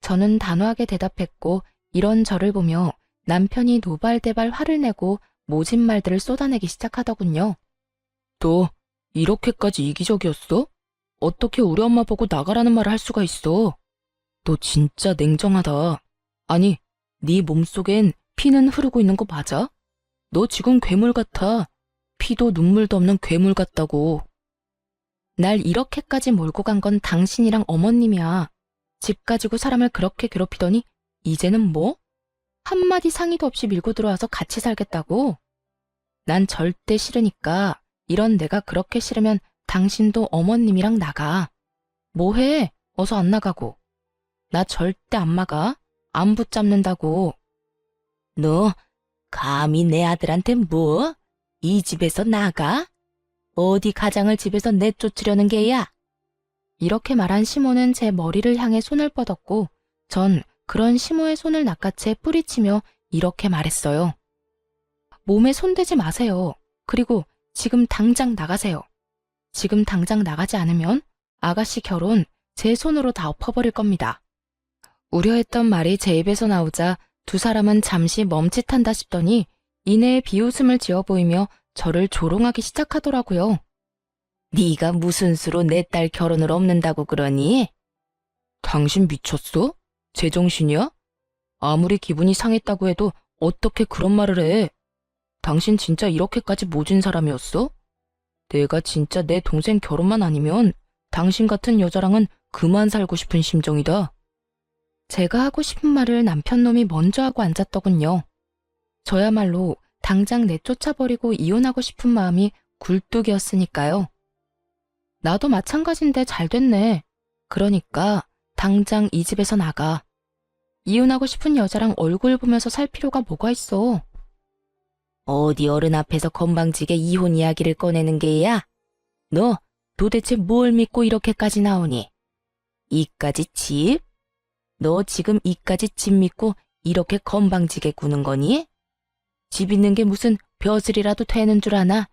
저는 단호하게 대답했고 이런 저를 보며 남편이 노발대발 화를 내고 모진 말들을 쏟아내기 시작하더군요. 너 이렇게까지 이기적이었어? 어떻게 우리 엄마 보고 나가라는 말을 할 수가 있어? 너 진짜 냉정하다. 아니, 네 몸속엔 피는 흐르고 있는 거 맞아? 너 지금 괴물 같아. 피도 눈물도 없는 괴물 같다고. 날 이렇게까지 몰고 간 건 당신이랑 어머님이야. 집 가지고 사람을 그렇게 괴롭히더니 이제는 뭐? 한마디 상의도 없이 밀고 들어와서 같이 살겠다고? 난 절대 싫으니까 이런 내가 그렇게 싫으면 당신도 어머님이랑 나가. 뭐해? 어서 안 나가고. 나 절대 안 막아. 안 붙잡는다고. 너 감히 내 아들한테 뭐? 이 집에서 나가? 어디 가장을 집에서 내쫓으려는 게야? 이렇게 말한 시모는 제 머리를 향해 손을 뻗었고 전 그런 시모의 손을 낚아채 뿌리치며 이렇게 말했어요. 몸에 손대지 마세요. 그리고 지금 당장 나가세요. 지금 당장 나가지 않으면 아가씨 결혼 제 손으로 다 엎어버릴 겁니다. 우려했던 말이 제 입에서 나오자 두 사람은 잠시 멈칫한다 싶더니 이내에 비웃음을 지어 보이며 저를 조롱하기 시작하더라고요. 네가 무슨 수로 내 딸 결혼을 없는다고 그러니? 당신 미쳤어? 제정신이야? 아무리 기분이 상했다고 해도 어떻게 그런 말을 해? 당신 진짜 이렇게까지 모진 사람이었어? 내가 진짜 내 동생 결혼만 아니면 당신 같은 여자랑은 그만 살고 싶은 심정이다. 제가 하고 싶은 말을 남편놈이 먼저 하고 앉았더군요. 저야말로 당장 내쫓아버리고 이혼하고 싶은 마음이 굴뚝이었으니까요. 나도 마찬가지인데 잘 됐네. 그러니까 당장 이 집에서 나가. 이혼하고 싶은 여자랑 얼굴 보면서 살 필요가 뭐가 있어. 어디 어른 앞에서 건방지게 이혼 이야기를 꺼내는 게야? 너 도대체 뭘 믿고 이렇게까지 나오니? 이까지 집? 너 지금 이까지 집 믿고 이렇게 건방지게 구는 거니? 집 있는 게 무슨 벼슬이라도 되는 줄 아나?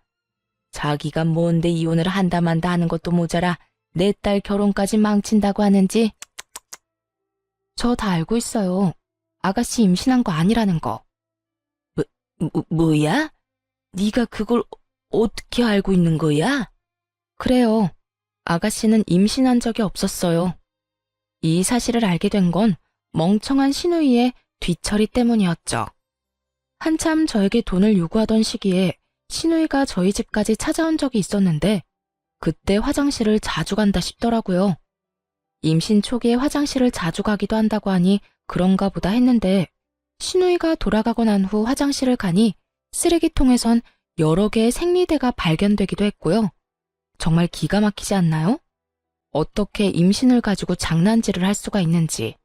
자기가 뭔데 이혼을 한다 만다 하는 것도 모자라 내 딸 결혼까지 망친다고 하는지. 저 다 알고 있어요. 아가씨 임신한 거 아니라는 거. 뭐야? 네가 그걸 어떻게 알고 있는 거야? 그래요. 아가씨는 임신한 적이 없었어요. 이 사실을 알게 된 건 멍청한 신우이의 뒤처리 때문이었죠. 한참 저에게 돈을 요구하던 시기에 신우이가 저희 집까지 찾아온 적이 있었는데 그때 화장실을 자주 간다 싶더라고요. 임신 초기에 화장실을 자주 가기도 한다고 하니 그런가 보다 했는데 신우이가 돌아가고 난 후 화장실을 가니 쓰레기통에선 여러 개의 생리대가 발견되기도 했고요. 정말 기가 막히지 않나요? 어떻게 임신을 가지고 장난질을 할 수가 있는지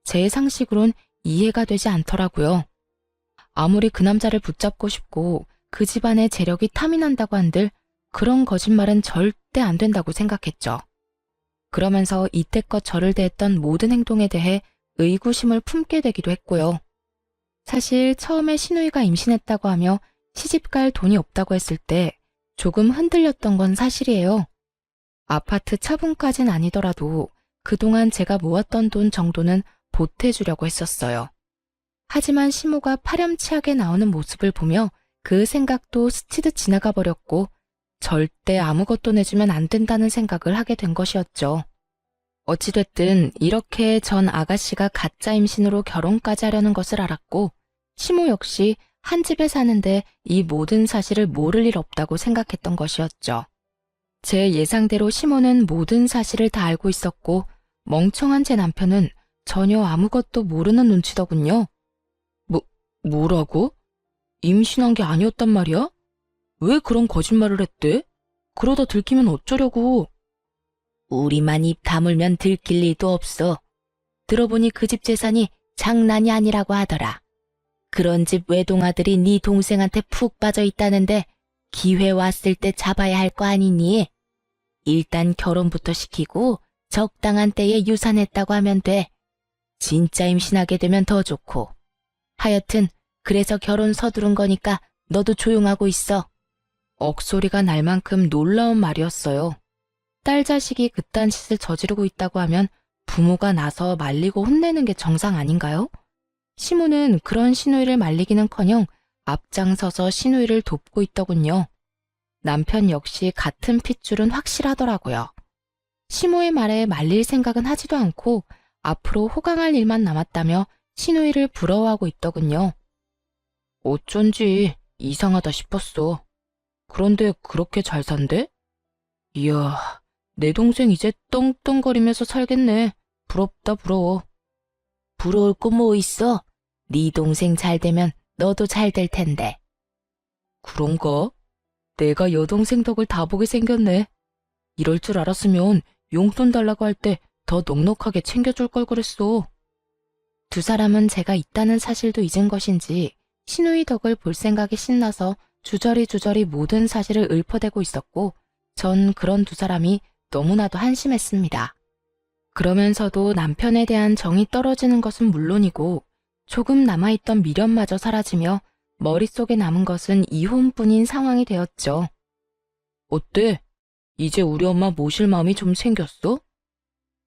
제 상식으론 이해가 되지 않더라고요. 아무리 그 남자를 붙잡고 싶고 그 집안의 재력이 탐이 난다고 한들 그런 거짓말은 절대 안 된다고 생각했죠. 그러면서 이때껏 저를 대했던 모든 행동에 대해 의구심을 품게 되기도 했고요. 사실 처음에 신우이가 임신했다고 하며 시집갈 돈이 없다고 했을 때 조금 흔들렸던 건 사실이에요. 아파트 차분까진 아니더라도 그동안 제가 모았던 돈 정도는 보태주려고 했었어요. 하지만 시모가 파렴치하게 나오는 모습을 보며 그 생각도 스치듯 지나가 버렸고 절대 아무것도 내주면 안 된다는 생각을 하게 된 것이었죠. 어찌됐든 이렇게 전 아가씨가 가짜 임신으로 결혼까지 하려는 것을 알았고 시모 역시 한 집에 사는데 이 모든 사실을 모를 일 없다고 생각했던 것이었죠. 제 예상대로 시모는 모든 사실을 다 알고 있었고 멍청한 제 남편은 전혀 아무것도 모르는 눈치더군요. 뭐라고? 임신한 게 아니었단 말이야? 왜 그런 거짓말을 했대? 그러다 들키면 어쩌려고? 우리만 입 다물면 들킬 리도 없어. 들어보니 그 집 재산이 장난이 아니라고 하더라. 그런 집 외동아들이 네 동생한테 푹 빠져 있다는데 기회 왔을 때 잡아야 할 거 아니니? 일단 결혼부터 시키고 적당한 때에 유산했다고 하면 돼. 진짜 임신하게 되면 더 좋고. 하여튼 그래서 결혼 서두른 거니까 너도 조용하고 있어. 억소리가 날 만큼 놀라운 말이었어요. 딸 자식이 그딴 짓을 저지르고 있다고 하면 부모가 나서 말리고 혼내는 게 정상 아닌가요? 시모는 그런 시누이를 말리기는커녕 앞장서서 시누이를 돕고 있더군요. 남편 역시 같은 핏줄은 확실하더라고요. 시모의 말에 말릴 생각은 하지도 않고 앞으로 호강할 일만 남았다며 시누이를 부러워하고 있더군요. 어쩐지 이상하다 싶었어. 그런데 그렇게 잘 산대? 이야, 내 동생 이제 떵떵거리면서 살겠네. 부럽다 부러워. 부러울 거 뭐 있어? 네 동생 잘 되면 너도 잘 될 텐데. 그런가? 내가 여동생 덕을 다 보게 생겼네. 이럴 줄 알았으면 용돈 달라고 할 때 더 넉넉하게 챙겨줄 걸 그랬어. 두 사람은 제가 있다는 사실도 잊은 것인지 시누이 덕을 볼 생각이 신나서 주저리 모든 사실을 읊어대고 있었고 전 그런 두 사람이 너무나도 한심했습니다. 그러면서도 남편에 대한 정이 떨어지는 것은 물론이고 조금 남아있던 미련마저 사라지며 머릿속에 남은 것은 이혼뿐인 상황이 되었죠. 어때? 이제 우리 엄마 모실 마음이 좀 생겼어?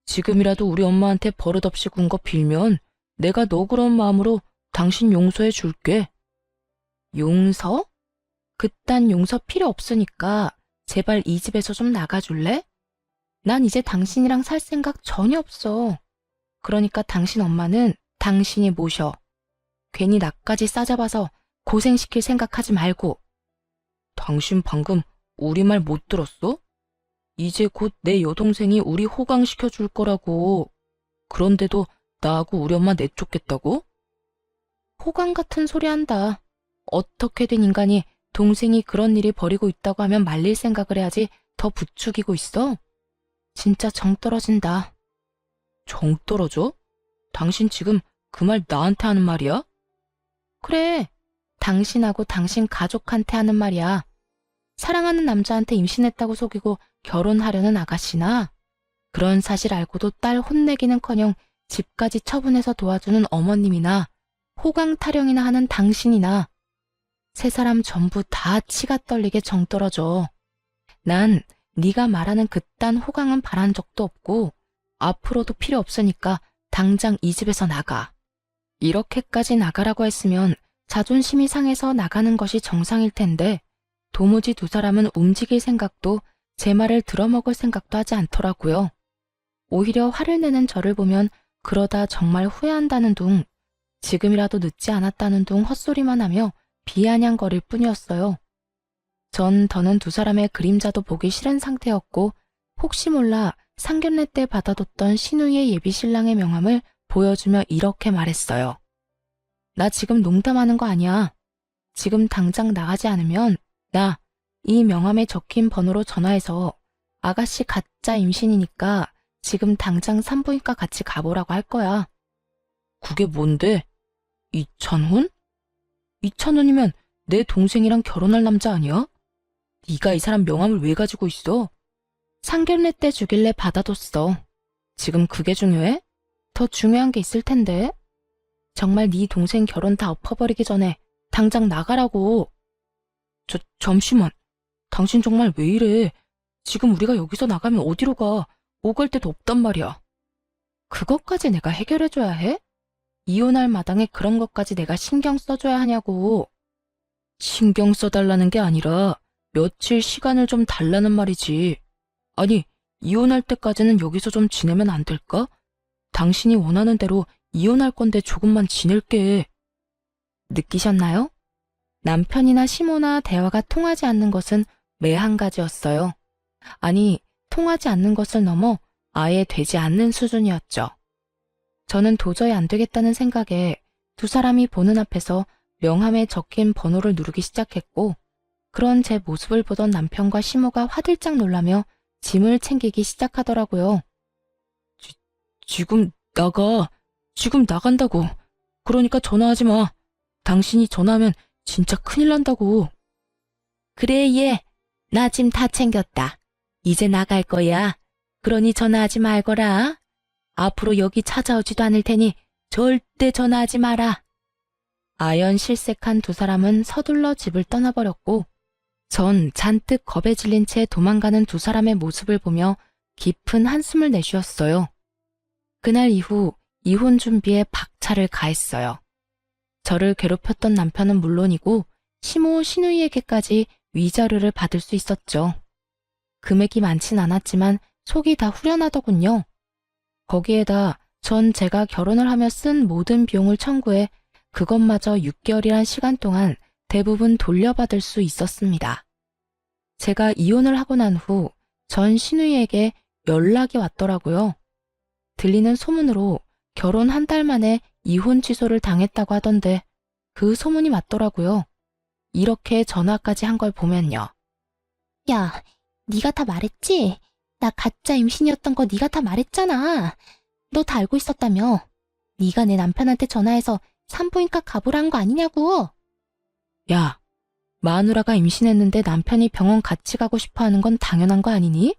지금이라도 우리 엄마한테 버릇없이 군 거 빌면 내가 너그러운 마음으로 당신 용서해 줄게. 용서? 그딴 용서 필요 없으니까 제발 이 집에서 좀 나가줄래? 난 이제 당신이랑 살 생각 전혀 없어. 그러니까 당신 엄마는 당신이 모셔. 괜히 나까지 싸잡아서 고생시킬 생각하지 말고. 당신 방금 우리 말 못 들었어? 이제 곧 내 여동생이 우리 호강시켜줄 거라고. 그런데도 나하고 우리 엄마 내쫓겠다고? 호강 같은 소리 한다. 어떻게 된 인간이 동생이 그런 일이 벌이고 있다고 하면 말릴 생각을 해야지 더 부추기고 있어? 진짜 정 떨어진다. 정 떨어져? 당신 지금 그 말 나한테 하는 말이야? 그래, 당신하고 당신 가족한테 하는 말이야. 사랑하는 남자한테 임신했다고 속이고 결혼하려는 아가씨나 그런 사실 알고도 딸 혼내기는커녕 집까지 처분해서 도와주는 어머님이나 호강 타령이나 하는 당신이나 세 사람 전부 다 치가 떨리게 정 떨어져. 난 네가 말하는 그딴 호강은 바란 적도 없고 앞으로도 필요 없으니까 당장 이 집에서 나가. 이렇게까지 나가라고 했으면 자존심이 상해서 나가는 것이 정상일 텐데 도무지 두 사람은 움직일 생각도 제 말을 들어먹을 생각도 하지 않더라고요. 오히려 화를 내는 저를 보면 그러다 정말 후회한다는 둥, 지금이라도 늦지 않았다는 둥 헛소리만 하며 비아냥거릴 뿐이었어요. 전 더는 두 사람의 그림자도 보기 싫은 상태였고 혹시 몰라 상견례 때 받아뒀던 신우이의 예비 신랑의 명함을 보여주며 이렇게 말했어요. 나 지금 농담하는 거 아니야. 지금 당장 나가지 않으면 나 이 명함에 적힌 번호로 전화해서 아가씨 가짜 임신이니까 지금 당장 산부인과 같이 가보라고 할 거야. 그게 뭔데? 이찬훈? 이찬훈이면 내 동생이랑 결혼할 남자 아니야? 네가 이 사람 명함을 왜 가지고 있어? 상견례 때 주길래 받아뒀어. 지금 그게 중요해? 더 중요한 게 있을 텐데. 정말 네 동생 결혼 다 엎어버리기 전에 당장 나가라고. 잠시만. 당신 정말 왜 이래? 지금 우리가 여기서 나가면 어디로 가? 오갈 데도 없단 말이야. 그것까지 내가 해결해줘야 해? 이혼할 마당에 그런 것까지 내가 신경 써줘야 하냐고. 신경 써달라는 게 아니라 며칠 시간을 좀 달라는 말이지. 아니, 이혼할 때까지는 여기서 좀 지내면 안 될까? 당신이 원하는 대로 이혼할 건데 조금만 지낼게. 느끼셨나요? 남편이나 시모나 대화가 통하지 않는 것은 매 한 가지였어요. 아니, 통하지 않는 것을 넘어 아예 되지 않는 수준이었죠. 저는 도저히 안 되겠다는 생각에 두 사람이 보는 앞에서 명함에 적힌 번호를 누르기 시작했고 그런 제 모습을 보던 남편과 시모가 화들짝 놀라며 짐을 챙기기 시작하더라고요. 지금 나가. 지금 나간다고. 그러니까 전화하지 마. 당신이 전화하면 진짜 큰일 난다고. 그래, 얘. 나 짐 다 챙겼다. 이제 나갈 거야. 그러니 전화하지 말거라. 앞으로 여기 찾아오지도 않을 테니 절대 전화하지 마라. 아연실색한 두 사람은 서둘러 집을 떠나버렸고 전 잔뜩 겁에 질린 채 도망가는 두 사람의 모습을 보며 깊은 한숨을 내쉬었어요. 그날 이후 이혼 준비에 박차를 가했어요. 저를 괴롭혔던 남편은 물론이고 시모 시누이에게까지 위자료를 받을 수 있었죠. 금액이 많진 않았지만 속이 다 후련하더군요. 거기에다 전 제가 결혼을 하며 쓴 모든 비용을 청구해 그것마저 6개월이란 시간 동안 대부분 돌려받을 수 있었습니다. 제가 이혼을 하고 난 후 전 시누이에게 연락이 왔더라고요. 들리는 소문으로 결혼 한 달 만에 이혼 취소를 당했다고 하던데 그 소문이 맞더라고요. 이렇게 전화까지 한 걸 보면요. 야, 네가 다 말했지? 나 가짜 임신이었던 거 네가 다 말했잖아. 너 다 알고 있었다며. 네가 내 남편한테 전화해서 산부인과 가보라는 거 아니냐고. 야, 마누라가 임신했는데 남편이 병원 같이 가고 싶어 하는 건 당연한 거 아니니?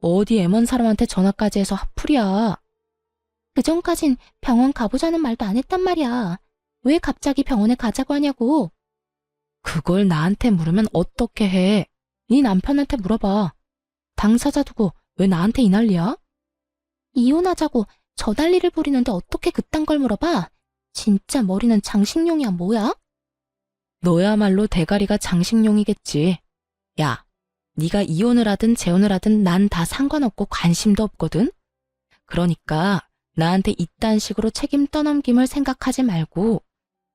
어디 애먼 사람한테 전화까지 해서 핫플이야. 그전까진 병원 가보자는 말도 안 했단 말이야. 왜 갑자기 병원에 가자고 하냐고. 그걸 나한테 물으면 어떻게 해? 네 남편한테 물어봐. 당사자 두고 왜 나한테 이 난리야? 이혼하자고 저 난리를 부리는데 어떻게 그딴 걸 물어봐? 진짜 머리는 장식용이야 뭐야? 너야말로 대가리가 장식용이겠지. 야, 네가 이혼을 하든 재혼을 하든 난 다 상관없고 관심도 없거든? 그러니까 나한테 이딴 식으로 책임 떠넘김을 생각하지 말고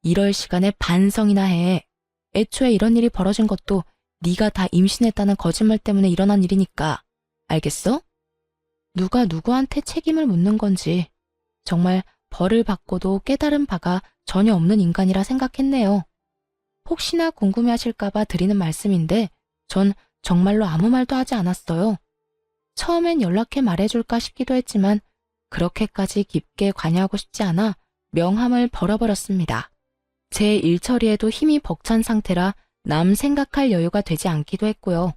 이럴 시간에 반성이나 해. 애초에 이런 일이 벌어진 것도 네가 다 임신했다는 거짓말 때문에 일어난 일이니까. 알겠어? 누가 누구한테 책임을 묻는 건지 정말 벌을 받고도 깨달은 바가 전혀 없는 인간이라 생각했네요. 혹시나 궁금해하실까봐 드리는 말씀인데 전 정말로 아무 말도 하지 않았어요. 처음엔 연락해 말해줄까 싶기도 했지만 그렇게까지 깊게 관여하고 싶지 않아 명함을 벌어버렸습니다. 제 일처리에도 힘이 벅찬 상태라 남 생각할 여유가 되지 않기도 했고요.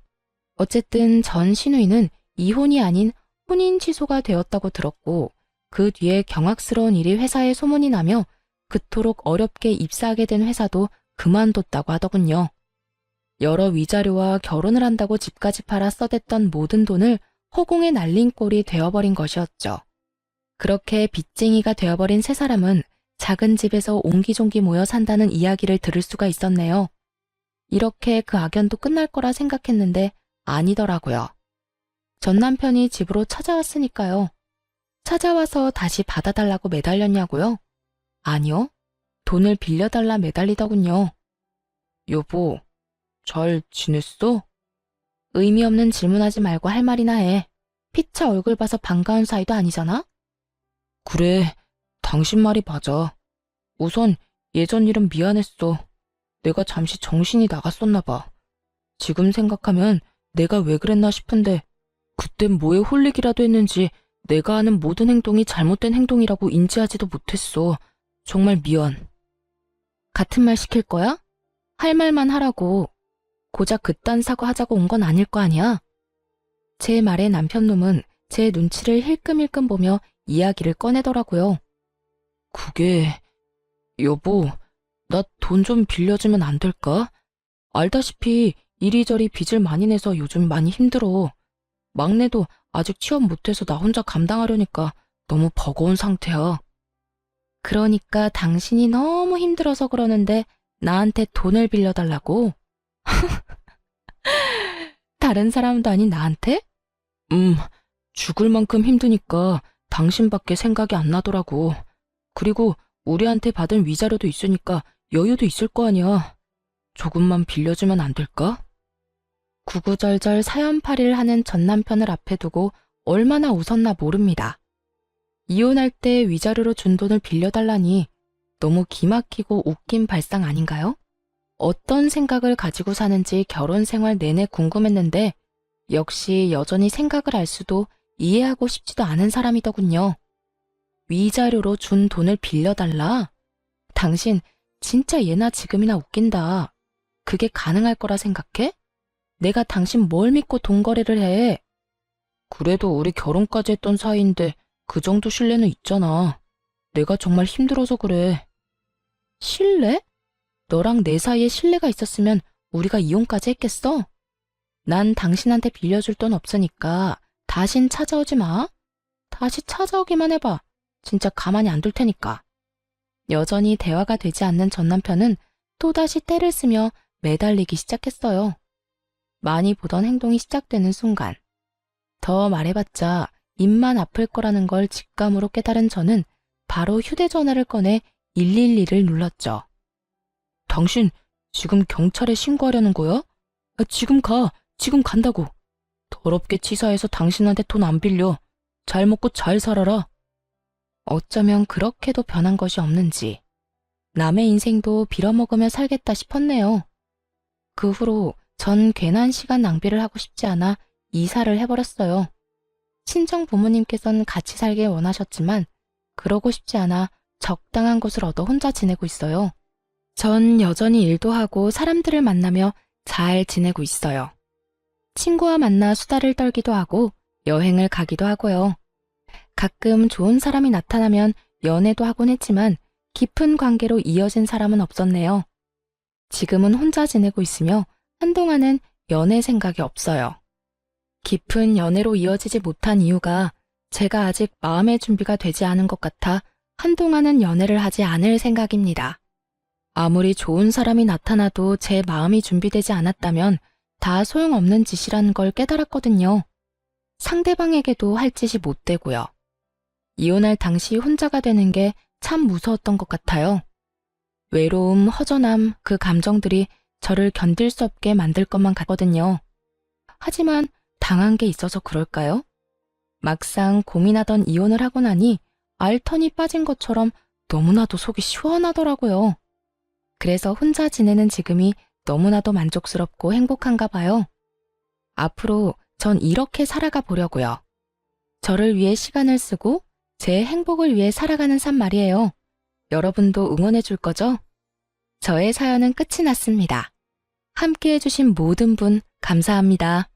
어쨌든 전 신우이는 이혼이 아닌 혼인 취소가 되었다고 들었고 그 뒤에 경악스러운 일이 회사에 소문이 나며 그토록 어렵게 입사하게 된 회사도 그만뒀다고 하더군요. 여러 위자료와 결혼을 한다고 집까지 팔아 써댔던 모든 돈을 허공에 날린 꼴이 되어버린 것이었죠. 그렇게 빚쟁이가 되어버린 세 사람은 작은 집에서 옹기종기 모여 산다는 이야기를 들을 수가 있었네요. 이렇게 그 악연도 끝날 거라 생각했는데 아니더라고요. 전 남편이 집으로 찾아왔으니까요. 찾아와서 다시 받아달라고 매달렸냐고요? 아니요. 돈을 빌려달라 매달리더군요. 여보, 잘 지냈어? 의미 없는 질문하지 말고 할 말이나 해. 피차 얼굴 봐서 반가운 사이도 아니잖아? 그래, 당신 말이 맞아. 우선 예전 일은 미안했어. 내가 잠시 정신이 나갔었나 봐. 지금 생각하면 내가 왜 그랬나 싶은데 그땐 뭐에 홀리기라도 했는지 내가 하는 모든 행동이 잘못된 행동이라고 인지하지도 못했어. 정말 미안. 같은 말 시킬 거야? 할 말만 하라고. 고작 그딴 사고 하자고 온 건 아닐 거 아니야? 제 말에 남편놈은 제 눈치를 힐끔힐끔 보며 이야기를 꺼내더라고요. 그게... 여보, 나 돈 좀 빌려주면 안 될까? 알다시피 이리저리 빚을 많이 내서 요즘 많이 힘들어. 막내도 아직 취업 못해서 나 혼자 감당하려니까 너무 버거운 상태야. 그러니까 당신이 너무 힘들어서 그러는데 나한테 돈을 빌려달라고? 다른 사람도 아닌 나한테? 죽을 만큼 힘드니까 당신밖에 생각이 안 나더라고. 그리고 우리한테 받은 위자료도 있으니까 여유도 있을 거 아니야. 조금만 빌려주면 안 될까? 구구절절 사연팔이를 하는 전 남편을 앞에 두고 얼마나 웃었나 모릅니다. 이혼할 때 위자료로 준 돈을 빌려달라니 너무 기막히고 웃긴 발상 아닌가요? 어떤 생각을 가지고 사는지 결혼 생활 내내 궁금했는데 역시 여전히 생각을 알 수도 이해하고 싶지도 않은 사람이더군요. 위자료로 준 돈을 빌려달라? 당신 진짜 예나 지금이나 웃긴다. 그게 가능할 거라 생각해? 내가 당신 뭘 믿고 돈 거래를 해? 그래도 우리 결혼까지 했던 사이인데 그 정도 신뢰는 있잖아. 내가 정말 힘들어서 그래. 신뢰? 너랑 내 사이에 신뢰가 있었으면 우리가 이혼까지 했겠어? 난 당신한테 빌려줄 돈 없으니까 다신 찾아오지 마. 다시 찾아오기만 해봐. 진짜 가만히 안 둘 테니까. 여전히 대화가 되지 않는 전 남편은 또다시 떼를 쓰며 매달리기 시작했어요. 많이 보던 행동이 시작되는 순간. 더 말해봤자 입만 아플 거라는 걸 직감으로 깨달은 저는 바로 휴대전화를 꺼내 112를 눌렀죠. 당신 지금 경찰에 신고하려는 거야? 지금 가. 지금 간다고. 더럽게 치사해서 당신한테 돈 안 빌려. 잘 먹고 잘 살아라. 어쩌면 그렇게도 변한 것이 없는지 남의 인생도 빌어먹으며 살겠다 싶었네요. 그 후로 전 괜한 시간 낭비를 하고 싶지 않아 이사를 해버렸어요. 친정 부모님께서는 같이 살길 원하셨지만 그러고 싶지 않아 적당한 곳을 얻어 혼자 지내고 있어요. 전 여전히 일도 하고 사람들을 만나며 잘 지내고 있어요. 친구와 만나 수다를 떨기도 하고 여행을 가기도 하고요. 가끔 좋은 사람이 나타나면 연애도 하곤 했지만 깊은 관계로 이어진 사람은 없었네요. 지금은 혼자 지내고 있으며 한동안은 연애 생각이 없어요. 깊은 연애로 이어지지 못한 이유가 제가 아직 마음의 준비가 되지 않은 것 같아 한동안은 연애를 하지 않을 생각입니다. 아무리 좋은 사람이 나타나도 제 마음이 준비되지 않았다면 다 소용없는 짓이라는 걸 깨달았거든요. 상대방에게도 할 짓이 못 되고요. 이혼할 당시 혼자가 되는 게 참 무서웠던 것 같아요. 외로움, 허전함, 그 감정들이 저를 견딜 수 없게 만들 것만 같거든요. 하지만 당한 게 있어서 그럴까요? 막상 고민하던 이혼을 하고 나니 알턴이 빠진 것처럼 너무나도 속이 시원하더라고요. 그래서 혼자 지내는 지금이 너무나도 만족스럽고 행복한가 봐요. 앞으로 전 이렇게 살아가 보려고요. 저를 위해 시간을 쓰고 제 행복을 위해 살아가는 삶 말이에요. 여러분도 응원해 줄 거죠? 저의 사연은 끝이 났습니다. 함께 해주신 모든 분 감사합니다.